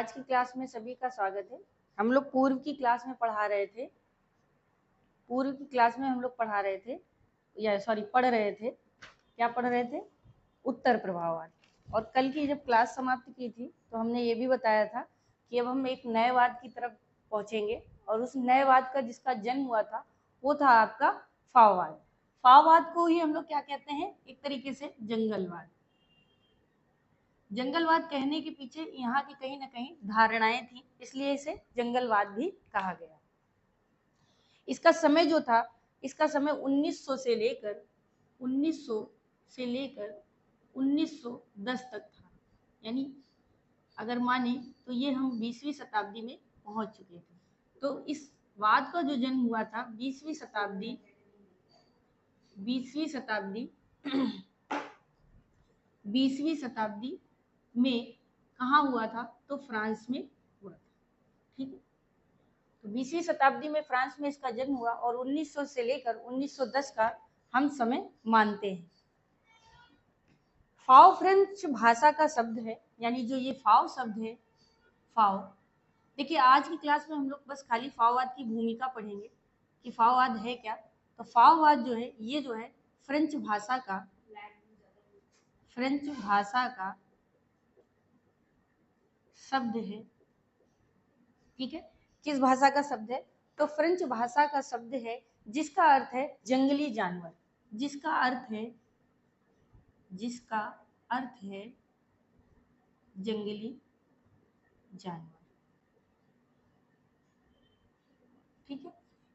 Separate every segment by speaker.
Speaker 1: आज की क्लास में सभी का स्वागत है। हम लोग पूर्व की क्लास में पढ़ा रहे थे पढ़ रहे थे क्या पढ़ रहे थे? उत्तर प्रभाववाद। और कल की जब क्लास समाप्त की थी तो हमने ये भी बताया था कि अब हम एक नए वाद की तरफ पहुंचेंगे और उस नए वाद का जिसका जन्म हुआ था वो था आपका फाववाद। फाववाद को ही हम लोग क्या कहते हैं? एक तरीके से जंगलवाद। जंगलवाद कहने के पीछे यहाँ की कहीं ना कहीं धारणाएं थी, इसलिए इसे जंगलवाद भी कहा गया। इसका समय जो था, इसका समय 1900 से लेकर 1910 तक था। यानी अगर माने तो ये हम 20वीं शताब्दी में पहुंच चुके थे। तो इस वाद का जो जन्म हुआ था 20वीं शताब्दी 20वीं शताब्दी में कहाँ हुआ था? तो फ्रांस में हुआ था। ठीक है, तो 20वीं शताब्दी में फ्रांस में इसका जन्म हुआ और 1900 से लेकर 1910 का हम समय मानते हैं। फाव फ्रेंच भाषा का शब्द है, यानी जो ये फाव शब्द है, फाव। देखिए आज की क्लास में हम लोग बस खाली फाववाद की भूमिका पढ़ेंगे कि फाववाद है क्या। तो फाववाद जो है ये जो है फ्रेंच भाषा का शब्द है। ठीक है, किस भाषा का शब्द है? तो फ्रेंच भाषा का शब्द है जिसका अर्थ है जंगली जानवर। जिसका अर्थ है जंगली जानवर। ठीक है,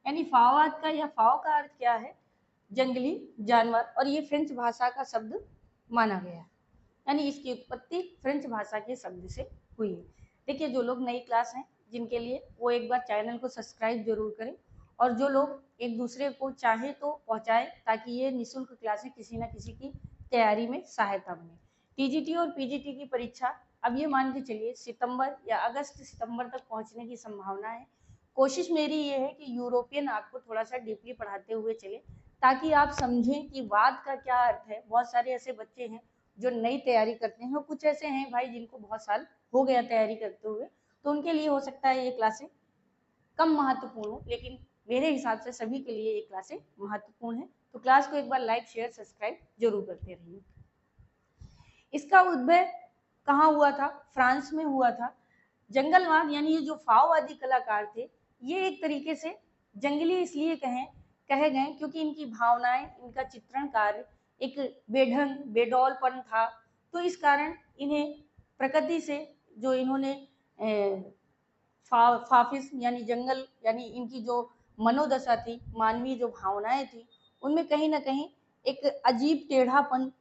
Speaker 1: यानी फाववाद का या फाव का अर्थ क्या है? जंगली जानवर। और ये फ्रेंच भाषा का शब्द माना गया है, यानी इसकी उत्पत्ति फ्रेंच भाषा के शब्द से हुई है। देखिए जो लोग नई क्लास हैं जिनके लिए वो एक बार चैनल को सब्सक्राइब जरूर करें, और जो लोग एक दूसरे को चाहे तो पहुंचाएं ताकि ये निःशुल्क क्लासें किसी न किसी की तैयारी में सहायता बने। टीजीटी और पीजीटी की परीक्षा अब ये मान के चलिए सितंबर या अगस्त सितंबर तक पहुंचने की संभावना है। कोशिश मेरी ये है कि यूरोपियन आपको थोड़ा सा डीपली पढ़ाते हुए चले ताकि आप समझें कि वाद का क्या अर्थ है। बहुत सारे ऐसे बच्चे हैं जो नई तैयारी करते हैं और कुछ ऐसे हैं भाई जिनको बहुत साल हो गया तैयारी करते हुए, तो उनके लिए हो सकता है ये क्लासें कम महत्वपूर्ण हो, लेकिन मेरे हिसाब से सभी के लिए ये क्लासें महत्वपूर्ण है। तो क्लास को एक बार लाइक शेयर सब्सक्राइब जरूर करते रहिए। इसका उद्भव कहाँ हुआ था? फ्रांस में हुआ था। जंगलवाद यानी ये जो फाववादी कलाकार थे ये एक तरीके से जंगली इसलिए कहे गए क्योंकि इनकी भावनाएं, इनका चित्रण कार्य एक बेढंग बेडौलपन था। तो इस कारण इन्हें प्रकृति से जो इन्होंने फाफिज्म यानी जंगल यानी इनकी जो मनोदशा थी, मानवीय जो भावनाएं थी, उनमें कहीं ना कहीं एक अजीब टेढ़ापन,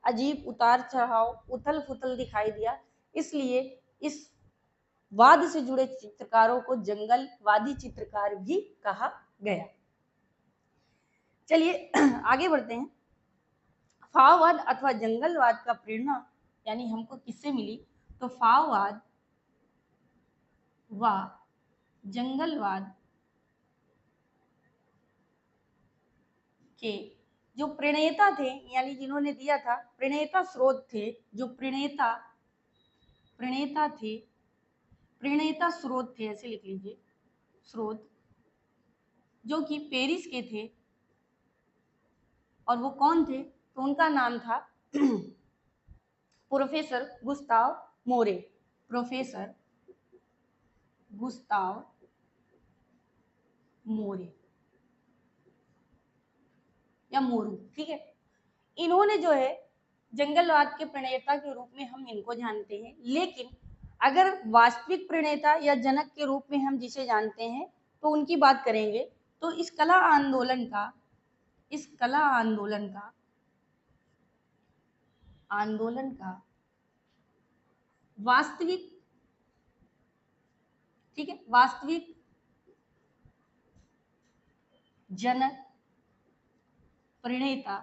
Speaker 1: अजीब उतार चढ़ाव, उथल पुथल दिखाई दिया। इसलिए इस वाद से जुड़े चित्रकारों को जंगलवादी चित्रकार भी कहा गया। चलिए आगे बढ़ते हैं। फाववाद अथवा जंगलवाद का प्रेरणा यानी हमको किससे मिली? तो फाववाद व जंगलवाद के जो प्रणेता थे, यानी जिन्होंने दिया था, प्रणेता स्रोत थे, जो प्रणेता स्रोत थे, ऐसे लिख लीजिए, स्रोत, जो कि पेरिस के थे। और वो कौन थे? तो उनका नाम था प्रोफेसर गुस्ताव मोरे। प्रोफेसर गुस्ताव मोरे या मोरू। ठीक है, इन्होंने जो है जंगलवाद के प्रणेता के रूप में हम इनको जानते हैं, लेकिन अगर वास्तविक प्रणेता या जनक के रूप में हम जिसे जानते हैं तो उनकी बात करेंगे तो इस कला आंदोलन का वास्तविक, ठीक है, वास्तविक जनक प्रणेता,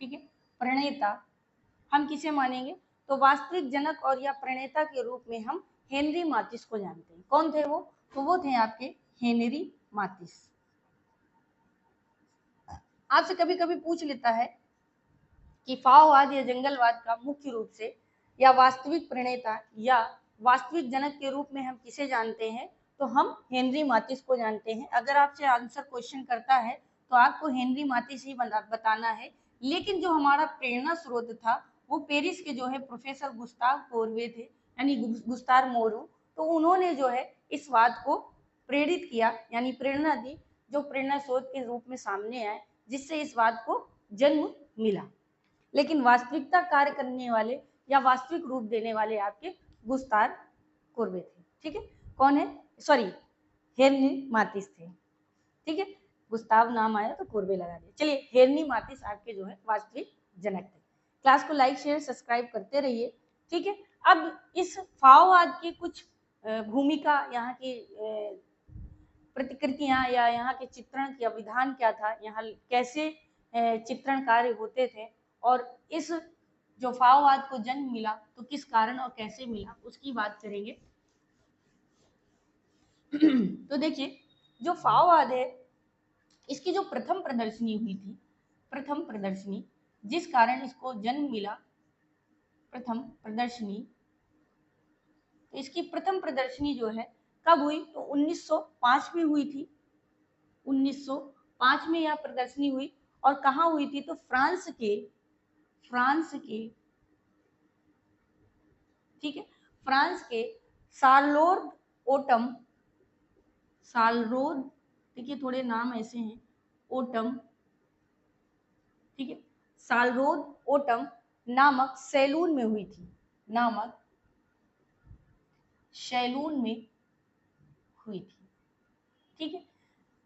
Speaker 1: ठीक है, प्रणेता हम किसे मानेंगे? तो वास्तविक जनक और या प्रणेता के रूप में हम हेनरी मातिस को जानते हैं। कौन थे वो? तो वो थे आपके हेनरी मातिस। आपसे कभी कभी पूछ लेता है कि फाववाद या जंगलवाद का मुख्य रूप से या वास्तविक प्रणेता या वास्तविक जनक के रूप में हम किसे जानते हैं, तो हम हेनरी मातिस को जानते हैं। अगर आपसे आंसर क्वेश्चन करता है तो आपको हेनरी मातिस ही बताना है। लेकिन जो हमारा प्रेरणा स्रोत था वो पेरिस के जो है प्रोफेसर गुस्ताव कोरवे थे, यानी गुस्ताव मोरू। तो उन्होंने जो है इस बात को प्रेरित किया, यानी प्रेरणा दी, जो प्रेरणा स्रोत के रूप में सामने आए, जिससे इस बात को जन्म मिला। लेकिन वास्तविकता कार्य करने वाले या वास्तविक रूप देने वाले आपके गुस्ताव कोरवे थे। ठीक है, कौन है, सॉरी हेनरी मातिस थे। ठीक है, गुस्ताव नाम आया तो कोरवे लगा दिया। चलिए, हेनरी मातिस आपके जो है वास्तविक जनक थे। क्लास को लाइक शेयर सब्सक्राइब करते रहिए। ठीक है, अब इस फाओवाद की कुछ भूमिका, यहाँ की प्रतिकृतियां या यहाँ के चित्रण का विधान क्या था, यहाँ कैसे चित्रण कार्य होते थे, और इस जो फाओवाद को जन्म मिला तो किस कारण और कैसे मिला, उसकी बात करेंगे। तो देखिए, जो फाओवाद है इसकी जो प्रथम प्रदर्शनी हुई थी, प्रथम प्रदर्शनी जिस कारण इसको जन्म मिला, प्रथम प्रदर्शनी, तो इसकी प्रथम प्रदर्शनी जो है कब हुई, तो 1905 में हुई थी। 1905 में यह प्रदर्शनी हुई, और कहाँ हुई थी, तो फ्रांस के, ठीक है, फ्रांस के सार्लोर्द ओटम, साल्रोद, देखिए थोड़े नाम ऐसे हैं, ओटम, ठीक है, साल्रोद ओटम नामक सैलून में हुई थी, नामक सैलून में हुई थी। ठीक है,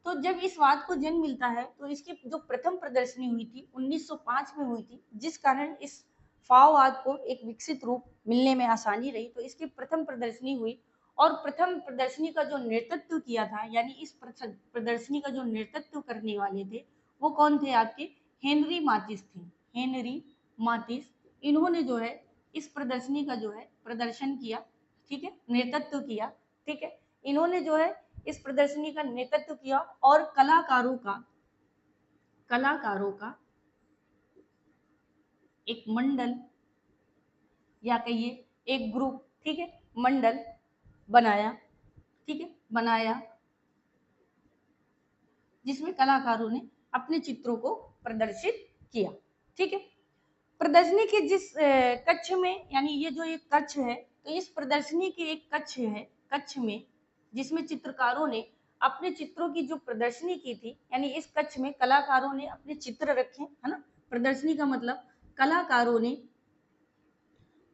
Speaker 1: तो जब इस बात को जन्म मिलता है तो इसकी जो प्रथम प्रदर्शनी हुई थी 1905 में हुई थी, जिस कारण इस फाओवाद को एक विकसित रूप मिलने में आसानी रही। तो इसकी प्रथम प्रदर्शनी हुई, और प्रथम प्रदर्शनी का जो नेतृत्व किया था, यानी इस प्रदर्शनी का जो नेतृत्व करने वाले थे वो कौन थे, आपके हेनरी मातिस थे। हेनरी मातिस, इन्होंने जो है इस प्रदर्शनी का जो है प्रदर्शन किया, ठीक है, नेतृत्व किया। ठीक है, इन्होंने जो है इस प्रदर्शनी का नेतृत्व किया, और कलाकारों का एक मंडल या कहिए एक ग्रुप, ठीक है, मंडल बनाया, ठीक है, बनाया, जिसमें कलाकारों ने अपने चित्रों को प्रदर्शित किया। ठीक है, प्रदर्शनी के जिस कक्ष में, यानी ये जो एक कक्ष है, तो इस प्रदर्शनी के एक कक्ष है, कक्ष में जिसमें चित्रकारों ने अपने चित्रों की जो प्रदर्शनी की थी, यानी इस कक्ष में कलाकारों ने अपने चित्र रखे, है ना। प्रदर्शनी का मतलब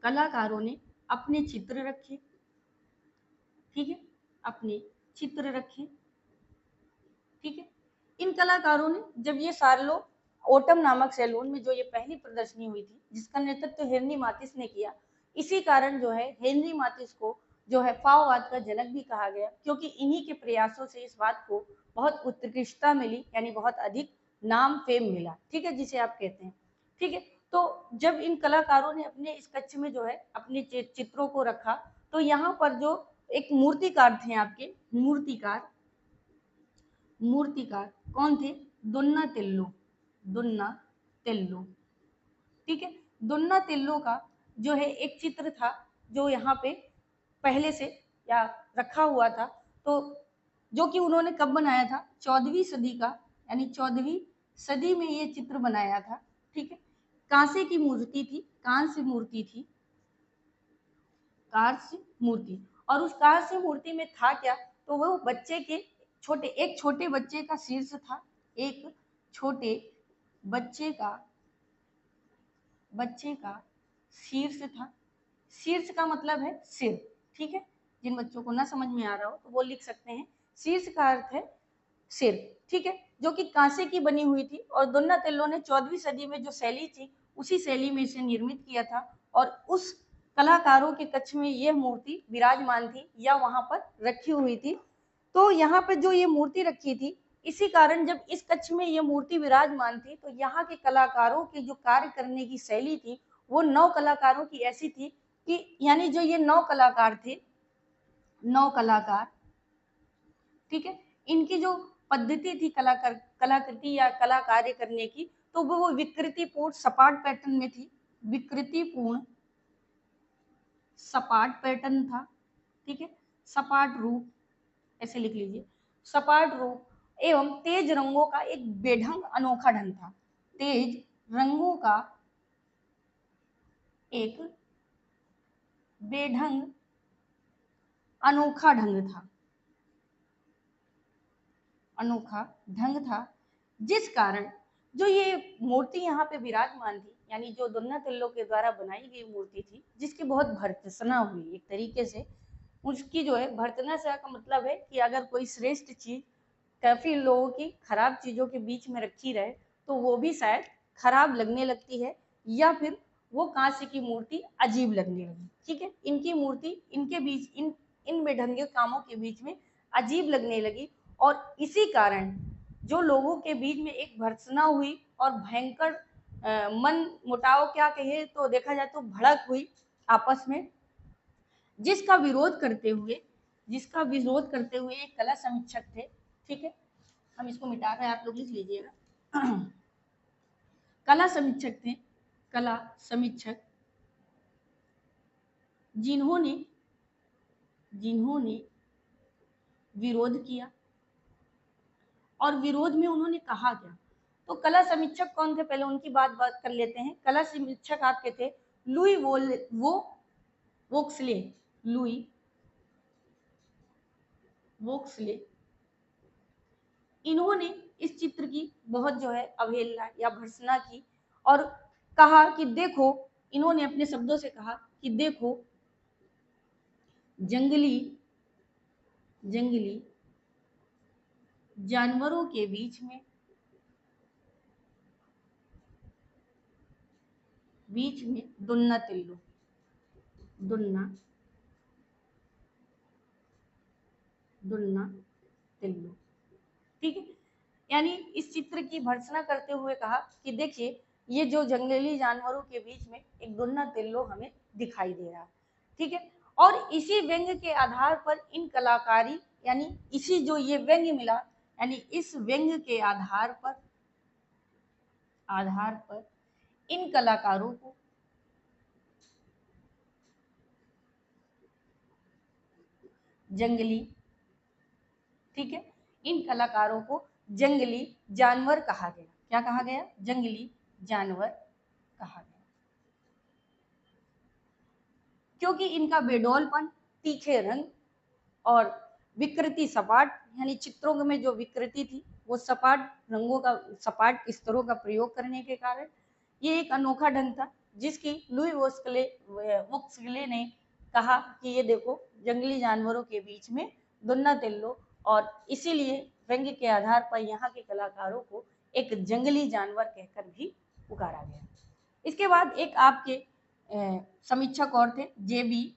Speaker 1: कलाकारों ने अपने चित्र रखे, ठीक है, अपने चित्र रखे। ठीक है, इन कलाकारों ने जब ये सार्लो ओटम नामक सैलून में जो ये पहली प्रदर्शनी हुई थी, जिसका नेतृत्व हेनरी मातिस ने किया, इसी कारण जो है हेनरी मातिस को जो है फाओवाद का जनक भी कहा गया, क्योंकि इन्हीं के प्रयासों से इस बात को बहुत उत्कृष्टता मिली, यानी बहुत अधिक नाम फेम मिला। ठीक है, जिसे आप कहते हैं। ठीक है, तो जब इन कलाकारों ने अपने इस कक्ष में जो है अपने चित्रों को रखा, तो यहाँ पर जो एक मूर्तिकार थे आपके, मूर्तिकार कौन थे, दुन्नातिल्लो। ठीक है, दुन्नातिल्लो का जो है एक चित्र था, जो यहाँ पे पहले से या रखा हुआ था, तो जो कि उन्होंने कब बनाया था, 14वीं सदी का, यानी 14वीं सदी में ये चित्र बनाया था। ठीक है, कांसे की मूर्ति थी, कांस्य मूर्ति, और उस कांस्य मूर्ति में था क्या, तो वो बच्चे के एक छोटे बच्चे का शीर्ष था, एक छोटे बच्चे का शीर्ष था। शीर्ष का मतलब है सिर। ठीक है, जिन बच्चों को ना समझ में आ रहा हो तो वो लिख सकते हैं, शीर्ष का अर्थ है सिर। ठीक है, जो कि कांसे की बनी हुई थी, और दोन्नातेल्लो ने 14वीं सदी में जो शैली थी उसी शैली में इसे निर्मित किया था, और उस कलाकारों के कक्ष में यह मूर्ति विराजमान थी या वहां पर रखी हुई थी। तो यहाँ पर जो ये मूर्ति रखी थी, इसी कारण जब इस कक्ष में ये मूर्ति विराजमान थी, तो यहाँ के कलाकारों की जो कार्य करने की शैली थी वो 9 कलाकारों की ऐसी थी कि, यानी जो ये 9 कलाकार थे, 9 कलाकार, ठीक है, इनकी जो पद्धति थी कलाकृति या कला कार्य करने की, तो वो विकृतिपूर्ण सपाट पैटर्न में थी, विकृतिपूर्ण सपाट पैटर्न था, ठीक है, सपाट रूप, ऐसे लिख लीजिए, सपाट रूप एवं तेज रंगों का एक बेढंग अनोखा ढंग था। तेज रंगों का एक बेढंग अनोखा ढंग था, अनोखा ढंग था, जिस कारण जो ये मूर्ति यहाँ पे विराजमान थी, यानी जो दोन्नातिल्लो के द्वारा बनाई गई मूर्ति थी, जिसकी बहुत भर्त्सना हुई एक तरीके से, उसकी जो है भर्त्सना का मतलब है कि अगर कोई श्रेष्ठ चीज काफी लोगों की खराब चीजों के बीच में रखी रहे तो वो भी शायद खराब लगने लगती है, या फिर वो कांस्य की मूर्ति अजीब लगने लगी, ठीक है। इनकी मूर्ति इनके बीच इन बेढंगे कामों के बीच में अजीब लगने लगी, और इसी कारण जो लोगों के बीच में एक भर्त्सना हुई और भयंकर मन मुटाव क्या कहे तो देखा जाए तो भड़क हुई आपस में, जिसका विरोध करते हुए एक कला समीक्षक थे, ठीक है, हम इसको मिटा रहे हैं, आप लोग लिख लीजिएगा। कला समीक्षक थे, कला समीक्षक, जिन्होंने विरोध किया, और विरोध में उन्होंने कहा क्या। तो कला समीक्षक कौन थे, पहले उनकी बात कर लेते हैं। कला समीक्षक आपके थे लुई वोक्सले, लुई वोक्सले। इन्होंने इस चित्र की बहुत जो है अवहेलना या भर्त्सना की, और कहा कि देखो, इन्होंने अपने शब्दों से कहा कि देखो, जंगली जानवरों के बीच में दोन्नातिल्लो, ठीक है। यानी इस चित्र की भर्त्सना करते हुए कहा कि देखिए, ये जो जंगली जानवरों के बीच में एक दोन्नातिल्लो हमें दिखाई दे रहा है, ठीक है। और इसी व्यंग्य के आधार पर इन कलाकारी, यानी इसी जो ये व्यंग्य मिला, यानी इस व्यंग्य के आधार पर इन कलाकारों को जंगली, ठीक है, इन कलाकारों को जंगली जानवर कहा गया। क्या कहा गया, जंगली जानवर कहा गया, क्योंकि इनका बेडौलपन, तीखे रंग और विकृति सपाट, यानी चित्रों में जो विकृति थी वो सपाट रंगों का, सपाट स्तरों का प्रयोग करने के कारण ये एक अनोखा ढंग था, जिसकी लुई वोक्सले ने कहा कि ये देखो, जंगली जानवरों के बीच में दोन्नातिल्लो, और इसीलिए व्यंग्य के आधार पर यहाँ के कलाकारों को एक जंगली जानवर कहकर भी पुकारा गया। इसके बाद एक आपके समीक्षक और थे, जेबी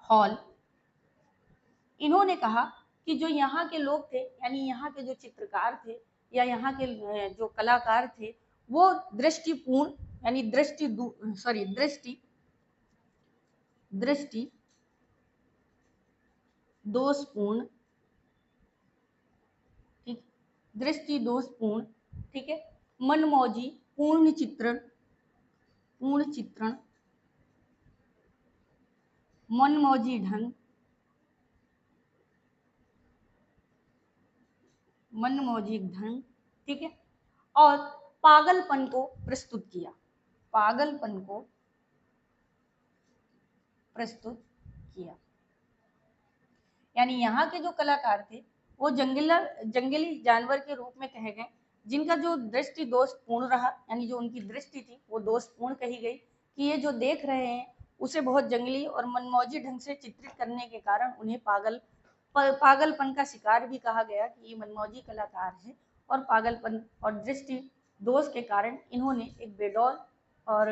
Speaker 1: हॉल। इन्होंने कहा कि जो यहाँ के लोग थे, यानी यहाँ के जो चित्रकार थे या यहाँ के जो कलाकार थे, वो दृष्टिपूर्ण, यानी दृष्टि दोषपूर्ण, ठीक, दृष्टि दोषपूर्ण, ठीक है, मनमौजी, पूर्ण चित्रण, मनमौजी ढंग, ठीक है, और पागलपन को प्रस्तुत किया, यानी यहाँ के जो कलाकार थे वो जंगली जानवर के रूप में कहे गए, जिनका जो दृष्टि दोषपूर्ण रहा, यानी जो उनकी दृष्टि थी वो दोषपूर्ण कही गई, कि ये जो देख रहे हैं उसे बहुत जंगली और मनमौजी ढंग से चित्रित करने के कारण उन्हें पागलपन का शिकार भी कहा गया, कि ये मनमौजी कलाकार है, और पागलपन और दृष्टि दोष के कारण इन्होंने एक बेडौल और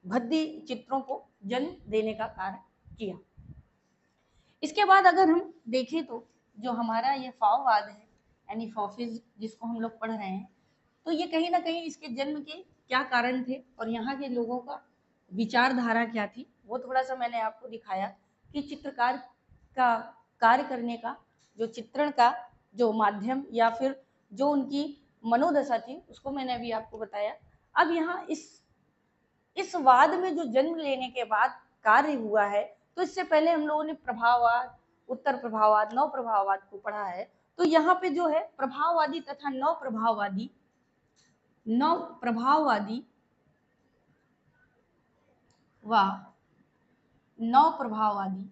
Speaker 1: भद्दी चित्रों को जन्म देने का कार्य किया। इसके बाद अगर हम देखें तो जो हमारा ये फाववाद है, यानी फॉफिज्म जिसको हम लोग पढ़ रहे हैं, तो ये कहीं ना कहीं इसके जन्म के क्या कारण थे और यहाँ के लोगों का विचारधारा क्या थी, वो थोड़ा सा मैंने आपको दिखाया कि चित्रकार का कार्य करने का, जो चित्रण का जो माध्यम या फिर जो उनकी मनोदशा थी, उसको मैंने अभी आपको बताया। अब यहाँ इस इस वाद में जो जन्म लेने के बाद कार्य हुआ है, तो इससे पहले हम लोगों ने प्रभाववाद, उत्तर प्रभाववाद, नव प्रभाववाद को पढ़ा है। तो यहाँ पे जो है प्रभाववादी तथा नव प्रभाववादी व नव प्रभाववादी,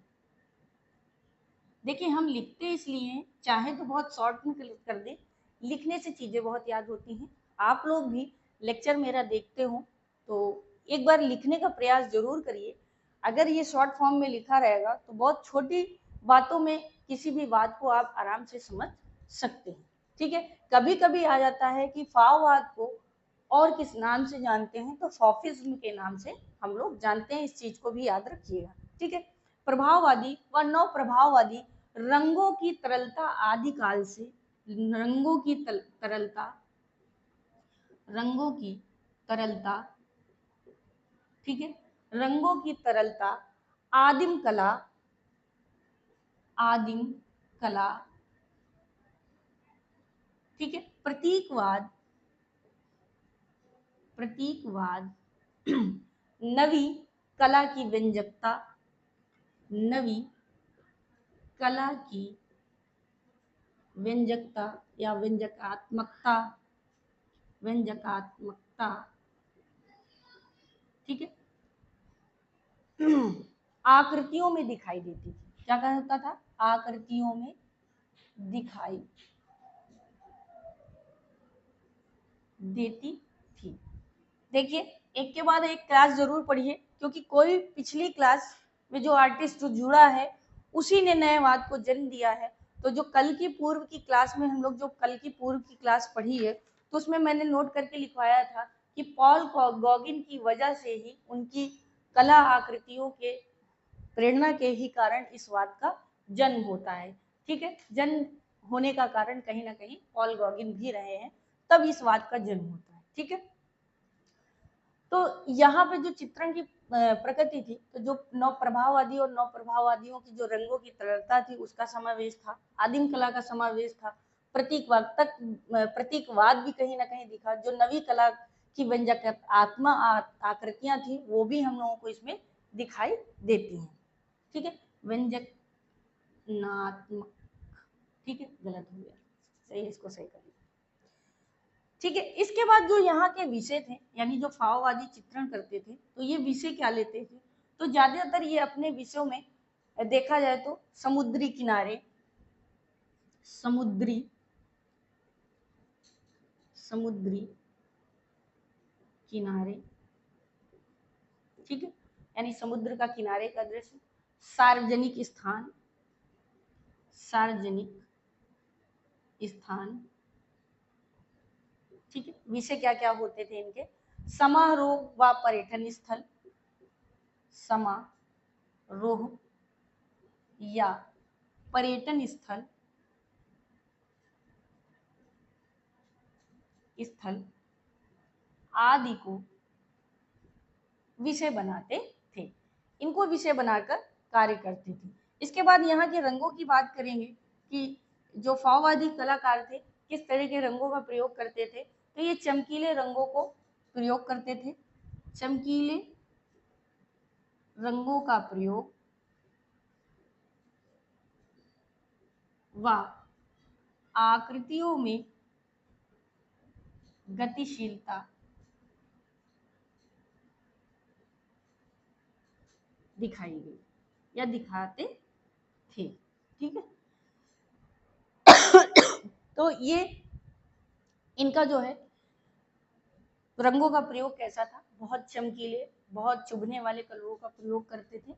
Speaker 1: देखिए हम लिखते इसलिए चाहे तो बहुत शॉर्ट में कर दे, लिखने से चीजें बहुत याद होती हैं। आप लोग भी लेक्चर मेरा देखते हो तो एक बार लिखने का प्रयास जरूर करिए। अगर ये शॉर्ट फॉर्म में लिखा रहेगा तो बहुत छोटी बातों में किसी भी बात को आप आराम से समझ सकते हैं। ठीक है, कभी कभी आ जाता है कि फाववाद को और किस नाम से जानते हैं, तो फॉफिज्म के नाम से हम लोग जानते हैं, इस चीज को भी याद रखिएगा। ठीक है, प्रभाववादी व नव प्रभाववादी रंगों की तरलता आदिकाल से, रंगों की तरलता, ठीक है, रंगों की तरलता आदिम कला, ठीक है, प्रतीकवाद नवी कला की व्यंजकता, नवी कला की व्यंजकता या व्यंजकात्मकता, ठीक है, आकृतियों में दिखाई देती थी। क्या कहा होता था? आकृतियों में दिखाई देती थी। देखिए एक के बाद एक क्लास जरूर पढ़िए, क्योंकि कोई पिछली क्लास में जो आर्टिस्ट जो जुड़ा है उसी ने नए वाद को जन्म दिया है। तो जो कल की पूर्व की क्लास में हम लोग जो कल की पूर्व की क्लास पढ़ी है, तो उसमें मैंने नोट करके लिखवाया था कि पॉल गॉगिन की वजह से ही, उनकी कला आकृतियों के प्रेरणा के ही कारण इस वाद का जन्म होता है। ठीक है, जन्म होने का कारण कहीं ना कहीं पॉल गॉगिन भी रहे हैं, तब इस वाद का जन्म होता है। ठीक है, तो यहाँ पे जो चित्रण की प्रकृति थी, तो जो नव प्रभाववादी और नव प्रभाववादियों की जो रंगों की तरलता थी उसका समावेश था, आदिम कला का समावेश था, प्रतीकवाद भी कहीं ना कहीं दिखा, जो नवी कला की व्यंजक आकृतियां थी वो भी हम लोगों को इसमें दिखाई देती हैं। ठीक है, व्यंजनात्मक, ठीक है, गलत हो गया, सही, इसको सही कर लिया। ठीक है, इसके बाद जो यहाँ के विषय थे, यानी जो फाववादी चित्रण करते थे, तो ये विषय क्या लेते थे? तो ज्यादातर ये अपने विषयों में देखा जाए तो समुद्री किनारे, समुद्री किनारे, ठीक है, यानी समुद्र का किनारे का दृश्य, सार्वजनिक स्थान, ठीक है, विषय क्या क्या होते थे इनके? समारोह व पर्यटन स्थल, समारोह या पर्यटन स्थल आदि को विषय बनाते थे, इनको विषय बनाकर कार्य करते थे। इसके बाद यहाँ के रंगों की बात करेंगे कि जो फाववादी कलाकार थे किस तरह के रंगों का प्रयोग करते थे। तो ये चमकीले रंगों को प्रयोग करते थे, चमकीले रंगों का प्रयोग व आकृतियों में गतिशीलता दिखाई गई या दिखाते थे। ठीक है, तो ये इनका जो है रंगों का प्रयोग कैसा था? बहुत चमकीले, बहुत चुभने वाले कलरों का प्रयोग करते थे,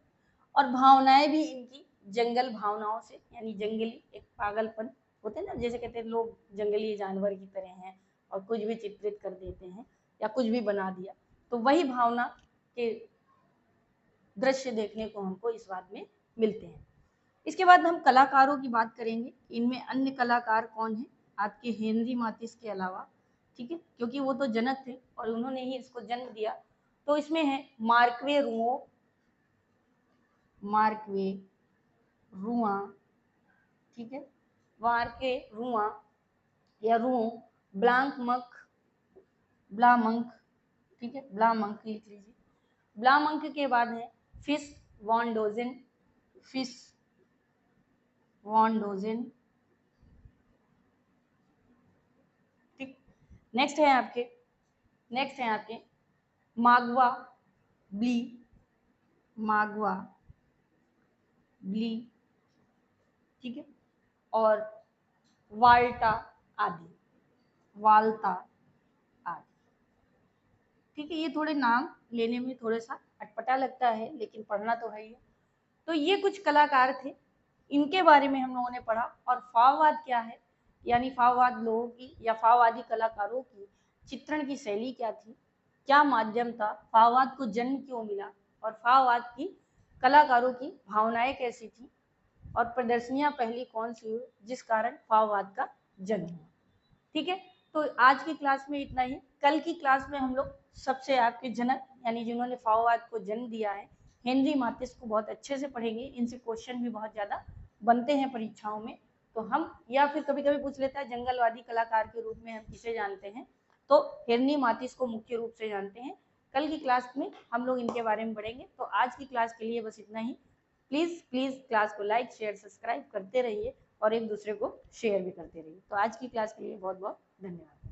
Speaker 1: और भावनाएं भी इनकी जंगल भावनाओं से, यानी जंगली एक पागलपन होते हैं ना, जैसे कहते हैं लोग जंगली जानवर की तरह हैं और कुछ भी चित्रित कर देते हैं या कुछ भी बना दिया, तो वही भावना के दृश्य देखने को हमको इस बात में मिलते हैं। इसके बाद हम कलाकारों की बात करेंगे। इनमें अन्य कलाकार कौन है आपके हेनरी मातिस के अलावा? ठीक है, क्योंकि वो तो जनक थे और उन्होंने ही इसको जन्म दिया। तो इसमें है मार्क्वे रुआ, ठीक है, मार्के रुआ या ब्लामंक, ठीक है, ब्लामंक लिख लीजिए, ब्लामंक के बाद है फिश वॉन डोजेन, फिश वॉन डोजेन, ठीक। नेक्स्ट है आपके मागवा ब्ली, मागवा ब्ली, ठीक है, और वाल्टा आदि, वाल्टा आदि, ठीक है। ये थोड़े नाम लेने में थोड़ा सा अटपटा लगता है, लेकिन पढ़ना तो है ही। तो ये कुछ कलाकार थे, इनके बारे में हम लोगों ने पढ़ा। और फाववाद क्या है, यानी फाववाद लोगों की या फाववादी कलाकारों की चित्रण की शैली क्या थी, क्या माध्यम था, फाववाद को जन्म क्यों मिला, और फाववाद की कलाकारों की भावनाएं कैसी थी, और प्रदर्शनियां पहली कौन सी हुई जिस कारण फाववाद का जन्म हुआ, ठीक है। तो आज की क्लास में इतना ही। कल की क्लास में हम लोग सबसे आपके जनक यानी जिन्होंने फाववाद को जन्म दिया है हेनरी माथिस को बहुत अच्छे से पढ़ेंगे। इनसे क्वेश्चन भी बहुत ज्यादा बनते हैं परीक्षाओं में। तो हम या फिर कभी कभी पूछ लेता है जंगलवादी कलाकार के रूप में हम किसे जानते हैं, तो हेनरी माथिस को मुख्य रूप से जानते हैं। कल की क्लास में हम लोग इनके बारे में पढ़ेंगे। तो आज की क्लास के लिए बस इतना ही। प्लीज क्लास को लाइक शेयर सब्सक्राइब करते रहिए और एक दूसरे को शेयर भी करते रहिए। तो आज की क्लास के लिए बहुत बहुत धन्यवाद।